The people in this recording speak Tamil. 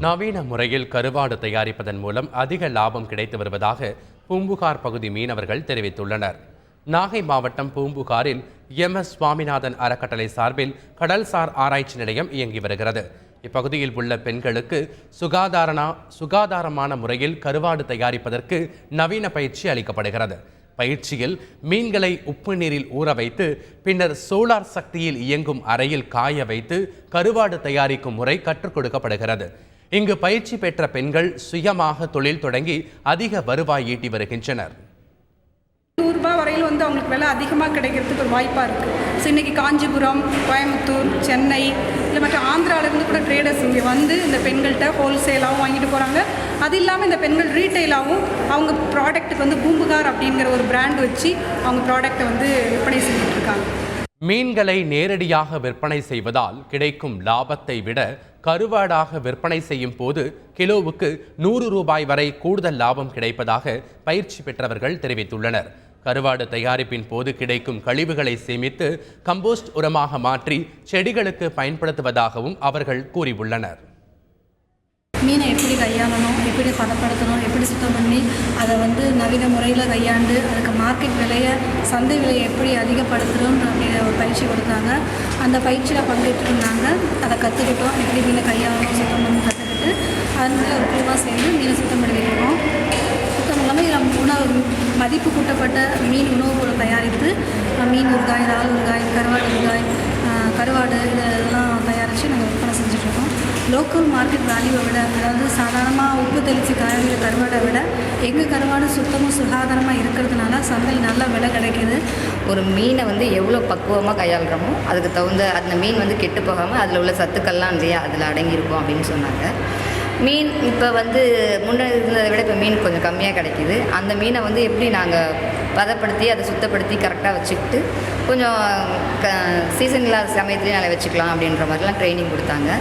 நவீன முறையில் கருவாடு தயாரிப்பதன் மூலம் அதிக லாபம் கிடைத்து வருவதாக பூம்புகார் பகுதி மீனவர்கள் தெரிவித்துள்ளனர். நாகை மாவட்டம் பூம்புகாரில் MS சுவாமிநாதன் அறக்கட்டளை சார்பில் கடல்சார் ஆராய்ச்சி நிலையம் இயங்கி வருகிறது. இப்பகுதியில் உள்ள பெண்களுக்கு சுகாதாரமான முறையில் கருவாடு தயாரிப்பதற்கு நவீன பயிற்சி அளிக்கப்படுகிறது. பயிற்சியில் மீன்களை உப்பு நீரில் ஊற வைத்து பின்னர் சோலார் சக்தியில் இயங்கும் அறையில் காய வைத்து கருவாடு தயாரிக்கும் முறை கற்றுக் கொடுக்கப்படுகிறது. இங்கு பயிற்சி பெற்ற பெண்கள் சுயமாக தொழில் தொடங்கி அதிக வருவாய் ஈட்டி வருகின்றனர். ₹100 வரையில் அவங்களுக்கு விலை அதிகமாக கிடைக்கிறதுக்கு ஒரு வாய்ப்பாக இருக்குது. ஸோ இன்றைக்கி காஞ்சிபுரம், கோயம்புத்தூர், சென்னை இல்லை மற்ற ஆந்திராவிலேருந்து கூட ட்ரேடர்ஸ் இங்கே வந்து இந்த பெண்கள்கிட்ட ஹோல்சேலாகவும் வாங்கிட்டு போகிறாங்க. அது இல்லாமல் இந்த பெண்கள் ரீட்டைலாகவும் அவங்க ப்ராடக்ட்டுக்கு பூம்புகார் அப்படிங்கிற ஒரு பிராண்ட் வச்சு அவங்க ப்ராடக்டை விற்பனை செஞ்சுட்டு இருக்காங்க. மீன்களை நேரடியாக விற்பனை செய்வதால் கிடைக்கும் லாபத்தை விட கருவாடாக விற்பனை செய்யும் போது கிலோவுக்கு ₹100 வரை கூடுதல் லாபம் கிடைப்பதாக பயிற்சி பெற்றவர்கள் தெரிவித்துள்ளனர். கருவாடு தயாரிப்பின் போது கிடைக்கும் கழிவுகளை சேமித்து கம்போஸ்ட் உரமாக மாற்றி செடிகளுக்கு பயன்படுத்துவதாகவும் அவர்கள் கூறியுள்ளனர். மீனை எப்படி கையாளணும், எப்படி பதப்படுத்தணும், எப்படி சுத்தம் பண்ணி அதை நவீன முறையில் கையாண்டு அதுக்கு மார்க்கெட் விலையை, சந்தை விலையை எப்படி அதிகப்படுத்தணும்னு அப்படிங்கிற ஒரு பயிற்சி கொடுத்தாங்க. அந்த பயிற்சியில் பங்கேற்றுருந்தாங்க. அதை கற்றுக்கிட்டோம். எப்படி மீனை கையாளணும், சுத்தம் பண்ணி கற்றுக்கிட்டு அதனால ஒரு குழுவாக சேர்ந்து மீனை சுத்தம் பண்ணிக்கிறோம். சுத்தம் இல்லாமல் இதில் உணவு மதிப்பு கூட்டப்பட்ட மீன் உணவு கூட தயாரித்து மீன் ஊறுகாய், இறால் ஊறுகாய், கருவாடு ஊறுகாய், கருவாடு இதெல்லாம் தயாரித்து நாங்கள் விற்பனை செஞ்சுட்ருக்கோம். லோக்கல் மார்க்கெட் வேல்யூவை விட, அதாவது சாதாரணமாக உப்பு தெளித்து காய்கறி கருவாடை விட எங்கள் கருவாடு சுத்தமும் சுகாதாரமாக இருக்கிறதுனால சந்தையில் நல்ல விலை கிடைக்கிது. ஒரு மீனை எவ்வளோ பக்குவமாக கையாளுறோமோ அதுக்கு தகுந்த அந்த மீன் கெட்டு போகாமல் அதில் உள்ள சத்துக்கள்லாம் இல்லையா அதில் அடங்கியிருக்கும் அப்படின்னு சொன்னாங்க. மீன் இப்போ முன்னாடி இருந்ததை விட இப்போ மீன் கொஞ்சம் கம்மியாக கிடைக்கிது. அந்த மீனை எப்படி நாங்கள் பதப்படுத்தி அதை சுத்தப்படுத்தி கரெக்டாக வச்சுக்கிட்டு கொஞ்சம் சீசன் இல்லாத சமயத்துலேயும் நல்லா வச்சுக்கலாம் அப்படின்ற மாதிரிலாம் ட்ரைனிங் கொடுத்தாங்க.